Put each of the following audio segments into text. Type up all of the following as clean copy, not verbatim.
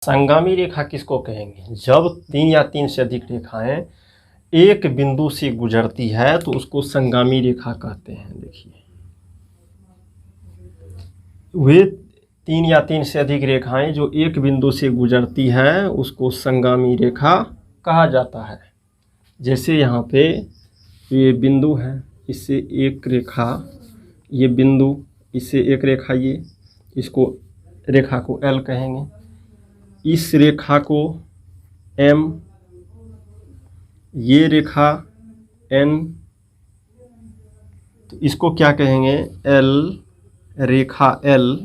संगामी रेखा किसको कहेंगे? जब 3 या 3 से अधिक रेखाएं एक बिंदु से गुजरती है तो उसको संगामी रेखा कहते हैं। देखिए, वे 3 या 3 से अधिक रेखाएं जो एक बिंदु से गुजरती है उसको संगामी रेखा कहा जाता है। जैसे यहाँ पे ये बिंदु है, इससे एक रेखा, ये बिंदु, इससे एक रेखा, ये इसको रेखा को L कहेंगे, इस रेखा को M, ये रेखा N, तो इसको क्या कहेंगे? L, रेखा L,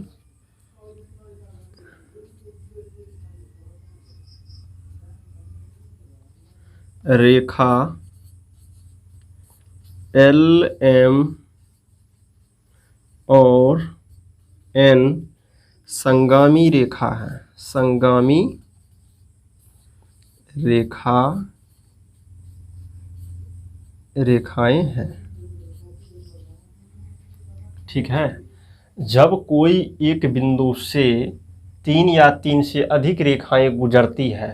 रेखा L, M और N संगामी रेखा है। संगामी रेखा रेखाएं हैं। ठीक है। जब कोई एक बिंदु से 3 या 3 से अधिक रेखाएं गुजरती है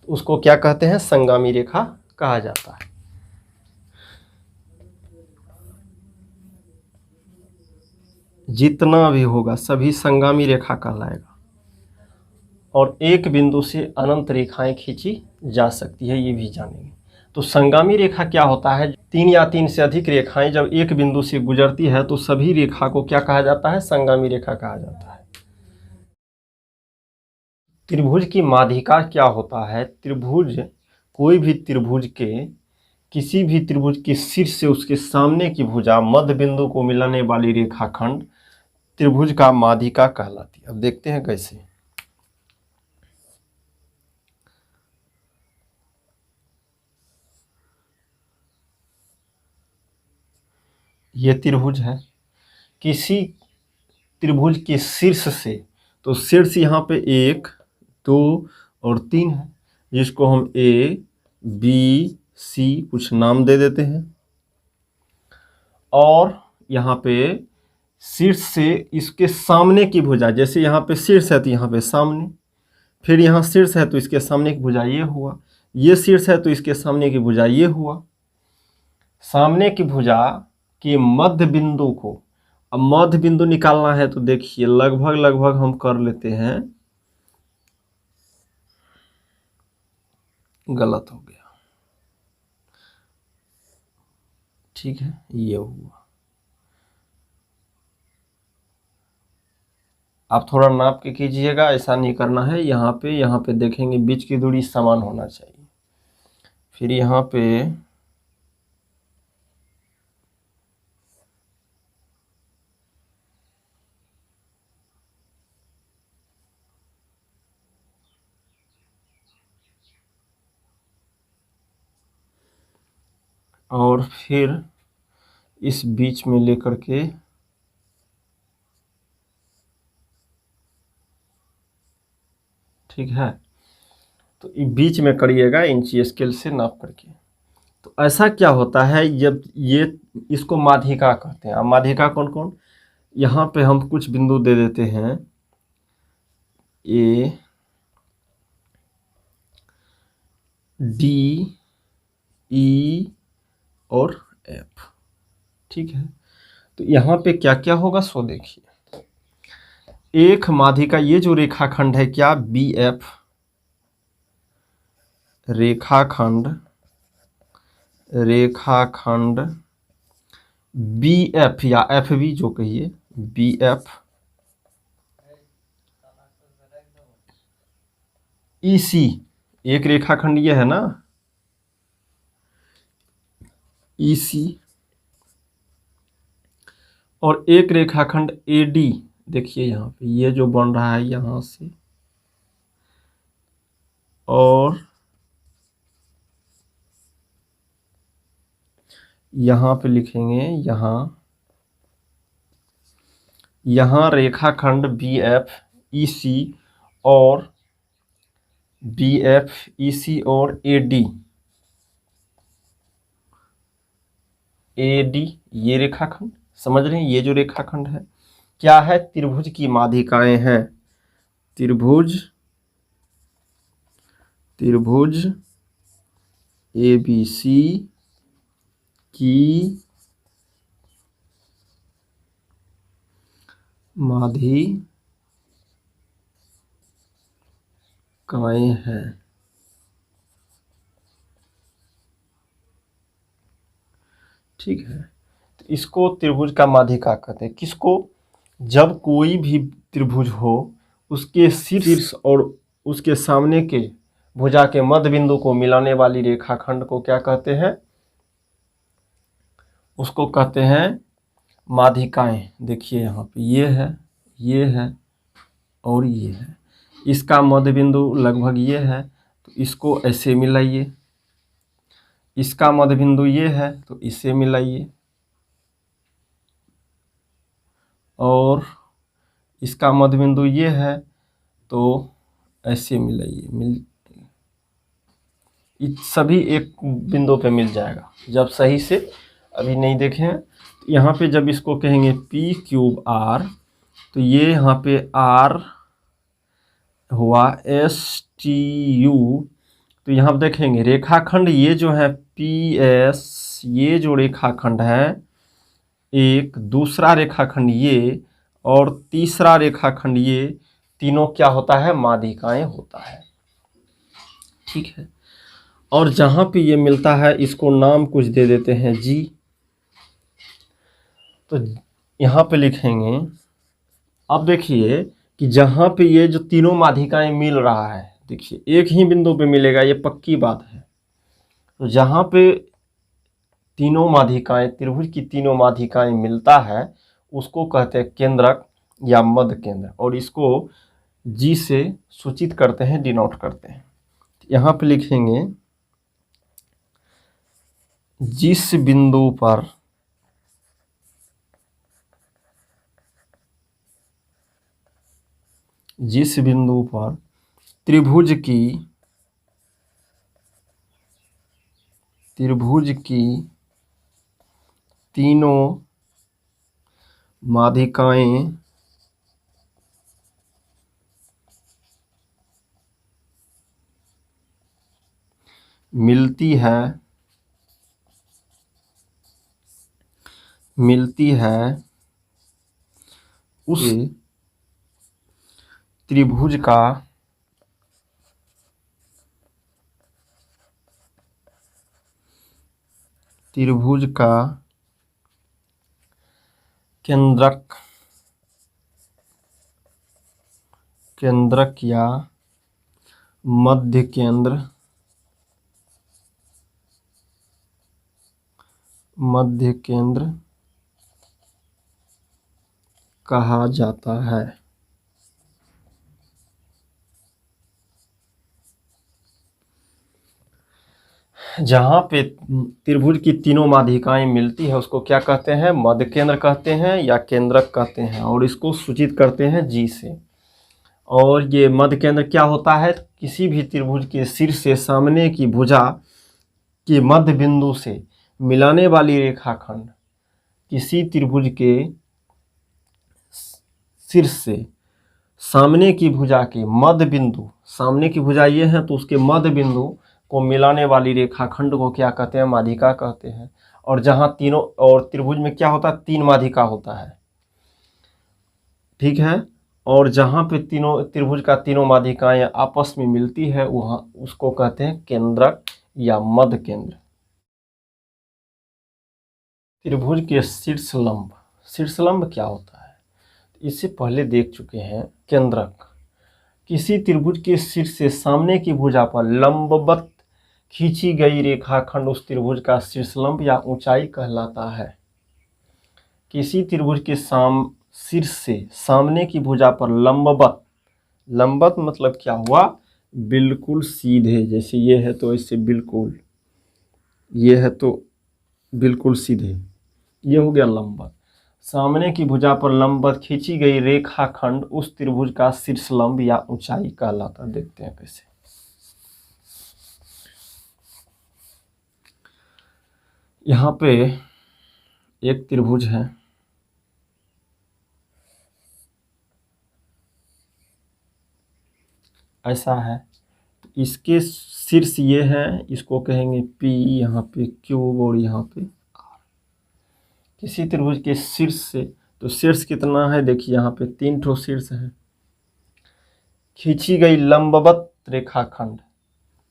तो उसको क्या कहते हैं? संगामी रेखा कहा जाता है। जितना भी होगा सभी संगामी रेखा कहलाएगा। और एक बिंदु से अनंत रेखाएं खींची जा सकती है, ये भी जानेंगे। तो संगामी रेखा क्या होता है? 3 या 3 से अधिक रेखाएं जब एक बिंदु से गुजरती है तो सभी रेखा को क्या कहा जाता है? संगामी रेखा कहा जाता है। त्रिभुज की माध्यिका क्या होता है? त्रिभुज, कोई भी त्रिभुज के, किसी भी त्रिभुज के शीर्ष से उसके सामने की भुजा मध्य बिंदु को मिलाने वाली रेखाखंड त्रिभुज का माध्यिका कहलाती है। अब देखते हैं कैसे। ये त्रिभुज है, किसी त्रिभुज के शीर्ष से, तो शीर्ष यहाँ पे 1, 2 और 3 है, जिसको हम A, B, C कुछ नाम दे देते हैं। और यहाँ पे शीर्ष से इसके सामने की भुजा, जैसे यहाँ पे शीर्ष है तो यहाँ पे सामने, फिर यहाँ शीर्ष है तो इसके सामने की भुजा ये हुआ, ये शीर्ष है तो इसके सामने की भुजा ये हुआ। सामने की भुजा के मध्य बिंदु को, अब मध्य बिंदु निकालना है तो देखिए लगभग हम कर लेते हैं, गलत हो गया। ठीक है, ये हुआ। आप थोड़ा नाप के कीजिएगा, ऐसा नहीं करना है। यहाँ पे देखेंगे बीच की दूरी समान होना चाहिए। फिर यहाँ पे और फिर इस बीच में लेकर के ठीक है, तो बीच में करिएगा इंची स्केल से नाप करके। तो ऐसा क्या होता है, जब ये, इसको माध्यिका कहते हैं। अब माध्यिका कौन कौन, यहाँ पे हम कुछ बिंदु दे देते हैं, A, D, E और F। ठीक है, तो यहाँ पे क्या क्या होगा सो देखिए। एक माध्यिका, ये जो रेखाखंड है क्या, BF रेखाखंड BF या FB जो कहिए, BF EC, एक रेखाखंड ये है ना EC, और एक रेखाखंड AD, देखिए यहाँ पे ये जो बन रहा है यहाँ से, और यहाँ पे लिखेंगे, यहाँ रेखाखंड BF EC और BF EC और AD ये रेखाखंड समझ रहे हैं। ये जो रेखाखंड है क्या है, त्रिभुज की माध्यिकाएं हैं। त्रिभुज त्रिभुज ABC की माध्यिकाएं हैं। ठीक है, तो इसको त्रिभुज का माध्यिका कहते हैं। किसको? जब कोई भी त्रिभुज हो, उसके शीर्ष और उसके सामने के भुजा के मध्य बिंदु को मिलाने वाली रेखाखंड को क्या कहते हैं? उसको कहते हैं माध्यिकाएं। देखिए यहाँ पे ये है और ये है। इसका मध्य बिंदु लगभग ये है, तो इसको ऐसे मिलाइए। इसका मध्य बिंदु ये है, तो इसे मिलाइए। और इसका मध्य बिंदु ये है, तो ऐसे मिलाइए। सभी एक बिंदु पे मिल जाएगा जब सही से। अभी नहीं देखें, तो यहाँ पे जब इसको कहेंगे P3R, तो ये यहाँ पे R हुआ STU। तो यहाँ पे देखेंगे रेखाखंड ये जो है PS, ये जो रेखाखंड है एक, दूसरा रेखाखंड ये, और तीसरा रेखाखंड ये, तीनों क्या होता है? माध्यिकाएं होता है। ठीक है, और जहाँ पे ये मिलता है इसको नाम कुछ दे देते हैं G। तो यहाँ पे लिखेंगे, अब देखिए कि जहाँ पे ये जो तीनों माध्यिकाएं मिल रहा है, देखिए एक ही बिंदु पे मिलेगा, ये पक्की बात है। तो जहाँ पे तीनों माध्यिकाएं, त्रिभुज की तीनों माध्यिकाएं मिलता है, उसको कहते हैं केंद्रक या मध्य केंद्र, और इसको G से सूचित करते हैं, डिनोट करते हैं। यहाँ पे लिखेंगे जिस बिंदु पर त्रिभुज की तीनों माध्यिकाएं मिलती है उस त्रिभुज का केंद्रक या मध्य केंद्र कहा जाता है। जहाँ पे त्रिभुज की तीनों माध्यिकाएं मिलती है उसको क्या कहते हैं? मध्य केंद्र कहते हैं या केंद्रक कहते हैं, और इसको सूचित करते हैं G से। और ये मध्य केंद्र क्या होता है? किसी भी त्रिभुज के शीर्ष से सामने की भुजा के मध्य बिंदु से मिलाने वाली रेखाखंड, किसी त्रिभुज के शीर्ष से सामने की भुजा के मध्य बिंदु, सामने की भुजा ये है तो उसके मध्य बिंदु को मिलाने वाली रेखाखंड को क्या कहते हैं? माध्यिका कहते हैं। और जहाँ तीनों, और त्रिभुज में क्या होता है? तीन माध्यिका होता है। ठीक है, और जहाँ पे तीनों त्रिभुज का तीनों माध्यिकाएं आपस में मिलती है, वहाँ उसको कहते हैं केंद्रक या मध्य केंद्र। त्रिभुज के शीर्षलंब, शीर्षलंब क्या होता है? इससे पहले देख चुके हैं। केंद्रक किसी त्रिभुज के शीर्ष से सामने की भुजा पर लंबवत खींची गई रेखाखंड उस त्रिभुज का शीर्षलंब या ऊंचाई कहलाता है। किसी त्रिभुज के शीर्ष से सामने की भुजा पर लंबवत मतलब क्या हुआ? बिल्कुल सीधे, जैसे ये है तो इससे बिल्कुल, ये है तो बिल्कुल सीधे, ये हो गया लंबवत। सामने की भुजा पर लंबवत खींची गई रेखाखंड उस त्रिभुज का शीर्षलंब या ऊंचाई कहलाता है। देखते हैं कैसे। यहाँ पे एक त्रिभुज है, ऐसा है, तो इसके शीर्ष ये हैं, इसको कहेंगे P, यहाँ पे Q और यहाँ पे R। किसी त्रिभुज के शीर्ष से, तो शीर्ष कितना है देखिए, यहाँ पे 3 ठो शीर्ष है। खींची गई लंबवत रेखाखंड,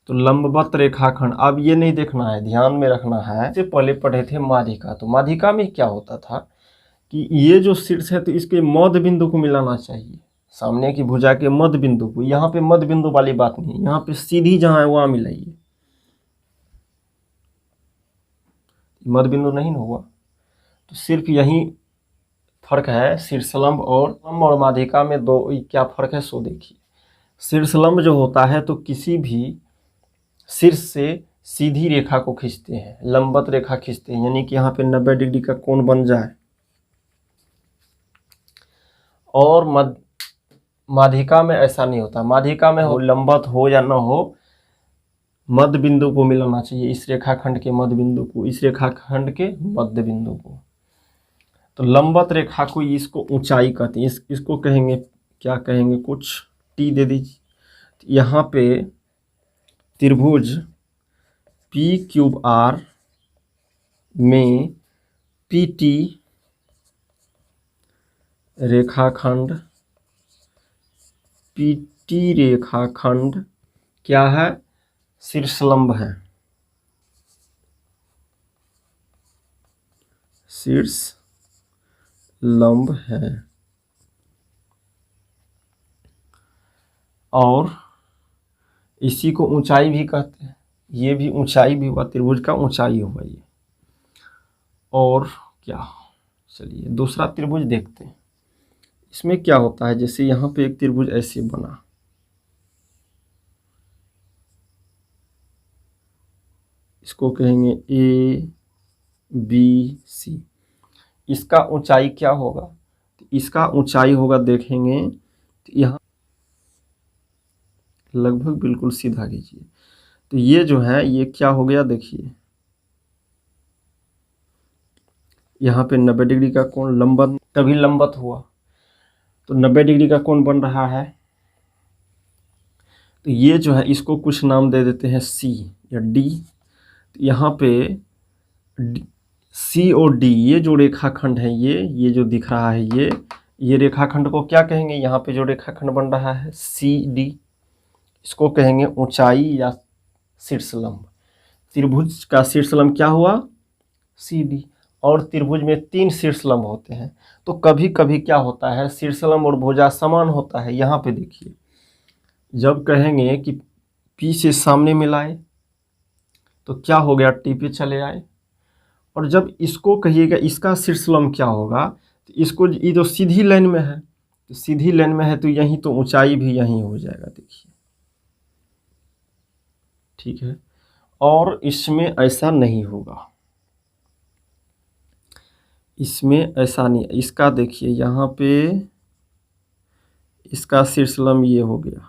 तो लंबवत रेखाखंड, अब ये नहीं देखना है, ध्यान में रखना है। इससे पहले पढ़े थे माध्यिका, तो माध्यिका में क्या होता था कि ये जो शीर्ष है तो इसके मध्य बिंदु को मिलाना चाहिए, सामने की भुजा के मध्य बिंदु को। यहाँ पे मध्य बिंदु वाली बात नहीं है, यहाँ पे सीधी जहाँ है वहाँ मिलाइए, मध्य बिंदु नहीं ना हुआ। तो सिर्फ यही फर्क है शीर्षलंब और माध्यिका में। दो क्या फर्क है सो देखिए। शीर्षलंब जो होता है तो किसी भी शीर्ष से सीधी रेखा को खींचते हैं, लंबवत रेखा खींचते हैं, यानी कि यहाँ पे 90 डिग्री का कोण बन जाए। और माध्यिका में ऐसा नहीं होता, माध्यिका में हो लंबवत हो या न हो, मध्य बिंदु को मिलाना चाहिए, इस रेखाखंड के मध्य बिंदु को, इस रेखाखंड के मध्य बिंदु को। तो लंबवत रेखा को इसको ऊंचाई कहते हैं, इसको कहेंगे क्या कहेंगे, कुछ टी दे दीजिए। यहाँ पे त्रिभुज PQR में PT रेखाखंड, PT रेखाखंड क्या है, शीर्षलंब है, शीर्षलंब है। और इसी को ऊंचाई भी कहते हैं, ये भी ऊंचाई भी हुआ, त्रिभुज का ऊंचाई हुआ ये। और क्या, चलिए दूसरा त्रिभुज देखते हैं। इसमें क्या होता है, जैसे यहाँ पे एक त्रिभुज ऐसे बना, इसको कहेंगे ABC। इसका ऊंचाई क्या होगा, तो इसका ऊंचाई होगा, देखेंगे तो यहाँ लगभग बिल्कुल सीधा कीजिए, तो ये जो है ये क्या हो गया देखिए, यहाँ पे 90 डिग्री का कोण लंबवत, कभी लंबवत हुआ तो 90 डिग्री का कोण बन रहा है। तो ये जो है इसको कुछ नाम दे देते हैं C या D। तो यहाँ पे C और D ये जो रेखाखंड है, ये जो दिख रहा है, ये रेखाखंड को क्या कहेंगे, यहाँ पे जो रेखाखंड बन रहा है CD, इसको कहेंगे ऊंचाई या शीर्षलंब। त्रिभुज का शीर्षलंब क्या हुआ, CD। और त्रिभुज में 3 शीर्षलंब होते हैं, तो कभी कभी क्या होता है, शीर्षलंब और भुजा समान होता है। यहाँ पे देखिए, जब कहेंगे कि P से सामने मिलाए तो क्या हो गया, T पे चले आए। और जब इसको कहिएगा इसका शीर्षलंब क्या होगा, तो इसको, ये जो सीधी लाइन में है, तो सीधी लाइन में है तो यहीं तो ऊंचाई भी यहीं हो जाएगा, देखिए ठीक है। और इसमें ऐसा नहीं होगा, इसमें ऐसा नहीं, इसका देखिए यहाँ पे इसका शीर्षलंब ये हो गया,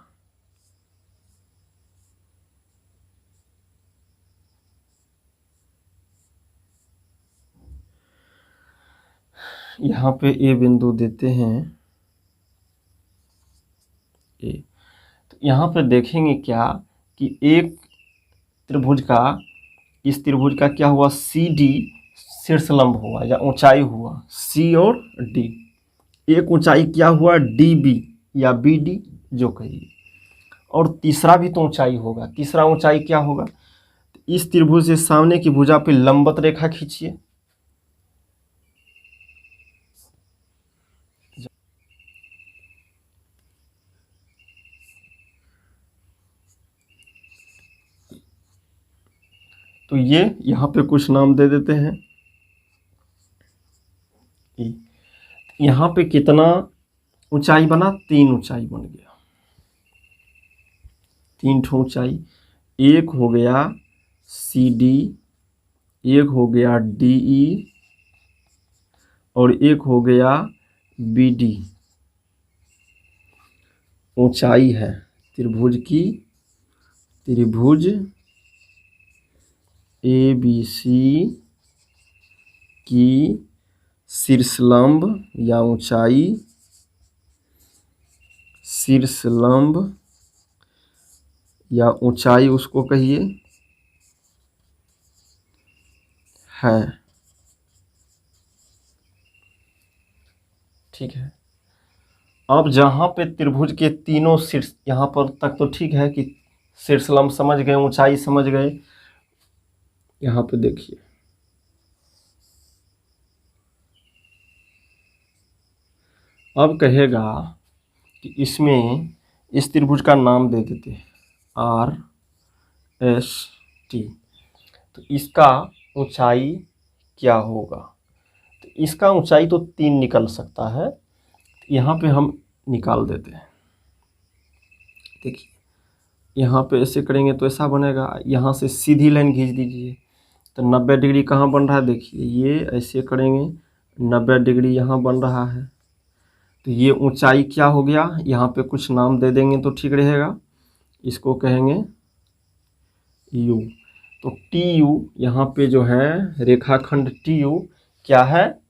यहाँ पे A बिंदु देते हैं A। तो यहाँ पे देखेंगे क्या कि एक त्रिभुज का, इस त्रिभुज का क्या हुआ, CD शीर्षलंब हुआ या ऊंचाई हुआ, C और D। एक ऊंचाई क्या हुआ, DB या BD जो कहिए। और तीसरा भी तो ऊंचाई होगा, तीसरा ऊंचाई क्या होगा, तो इस त्रिभुज से सामने की भुजा पे लंबवत रेखा खींचिए, तो ये यहाँ पे कुछ नाम दे देते हैं। यहाँ पे कितना ऊंचाई बना, 3 ऊंचाई बन गया, 3 ठो ऊंचाई। एक हो गया CD, एक हो गया DE और एक हो गया BD। ऊंचाई है त्रिभुज की, त्रिभुज ABC की शीर्षलंब या ऊंचाई, शीर्षलंब या ऊंचाई उसको कहिए है। ठीक है। अब जहाँ पे त्रिभुज के तीनों शीर्ष, यहाँ पर तक तो ठीक है कि शीर्ष लंब समझ गए, ऊंचाई समझ गए। यहाँ पे देखिए, अब कहेगा कि इसमें इस त्रिभुज का नाम दे देते हैं RST। तो इसका ऊंचाई क्या होगा? तो इसका ऊंचाई तो 3 निकल सकता है। यहाँ पे हम निकाल देते हैं। देखिए, यहाँ पे ऐसे करेंगे तो ऐसा बनेगा। यहाँ से सीधी लाइन खींच दीजिए तो 90 डिग्री कहाँ बन रहा है? देखिए, ये ऐसे करेंगे 90 डिग्री यहाँ बन रहा है। तो ये ऊंचाई क्या हो गया? यहाँ पे कुछ नाम दे देंगे तो ठीक रहेगा। इसको कहेंगे U। तो TU यहाँ पे जो है रेखाखंड TU क्या है?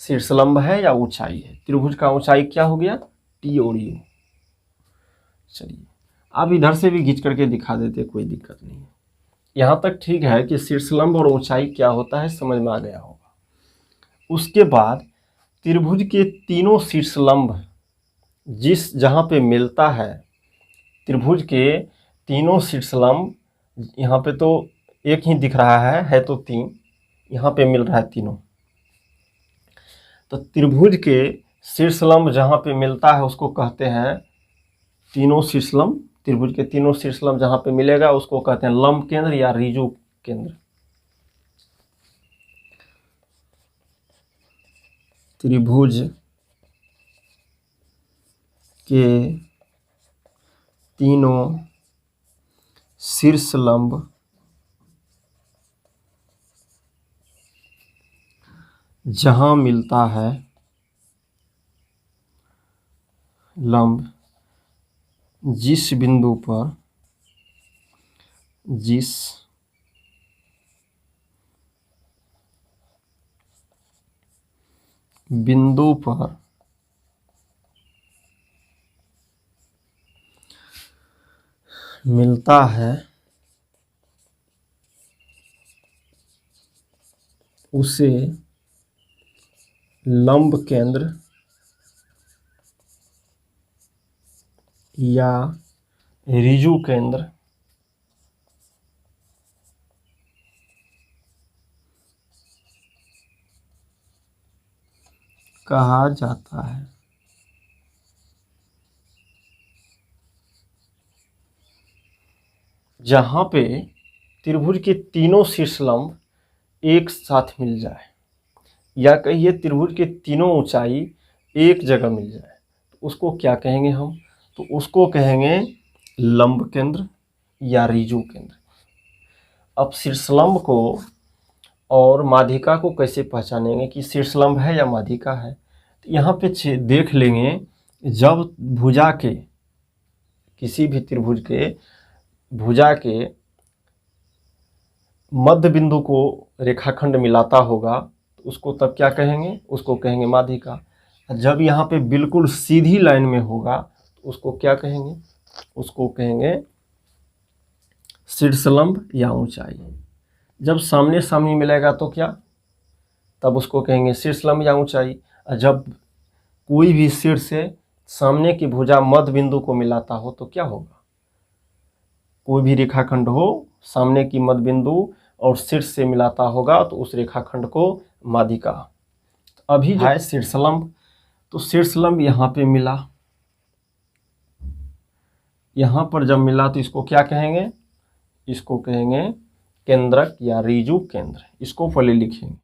शीर्षलंब है या ऊंचाई है? त्रिभुज का ऊंचाई क्या हो गया? T और U। चलिए, अब इधर से भी खींच करके दिखा देते, कोई दिक्कत नहीं है। यहाँ तक ठीक है कि शीर्षलंब और ऊंचाई क्या होता है, समझ में आ गया होगा। उसके बाद त्रिभुज के तीनों शीर्षलंब जहाँ पे मिलता है, त्रिभुज के तीनों शीर्षलंब, यहाँ पे तो एक ही दिख रहा है तो 3, यहाँ पे मिल रहा है तीनों। तो त्रिभुज के शीर्षलंब जहाँ पे मिलता है उसको कहते हैं तीनों शीर्षलंब। त्रिभुज के तीनों शीर्षलंब जहाँ पे मिलेगा उसको कहते हैं लंब केंद्र या ऋजु केंद्र। त्रिभुज के तीनों शीर्षलंब जहाँ मिलता है लंब, जिस बिंदु पर मिलता है उसे लंब केंद्र या ऋजु केंद्र कहा जाता है। जहाँ पे त्रिभुज के तीनों शीर्षलंब एक साथ मिल जाए, या कहिए त्रिभुज के तीनों ऊंचाई एक जगह मिल जाए, तो उसको क्या कहेंगे हम? तो उसको कहेंगे लंब केंद्र या ऋजु केंद्र। अब शीर्षलंब को और माध्यिका को कैसे पहचानेंगे कि शीर्षलंब है या माध्यिका है? तो यहाँ पे देख लेंगे, जब भुजा के, किसी भी त्रिभुज के भुजा के मध्य बिंदु को रेखाखंड मिलाता होगा तो उसको तब क्या कहेंगे? उसको कहेंगे माध्यिका। जब यहाँ पे बिल्कुल सीधी लाइन में होगा तो उसको क्या कहेंगे? उसको कहेंगे शीर्षलंब या ऊंचाई। जब सामने सामने मिलेगा तो क्या? तब उसको कहेंगे शीर्षलंब या ऊंचाई। जब कोई भी शीर्ष से सामने की भुजा मध्य बिंदु को मिलाता हो तो क्या होगा? कोई भी रेखाखंड हो, सामने की मध्य बिंदु और शीर्ष से मिलाता होगा तो उस रेखाखंड को माध्यिका। अभी जो है शीर्षलंब, तो शीर्षलंब यहाँ पे मिला, यहाँ पर जब मिला तो इसको क्या कहेंगे? इसको कहेंगे केंद्रक या ऋजु केंद्र। इसको पहले लिखेंगे।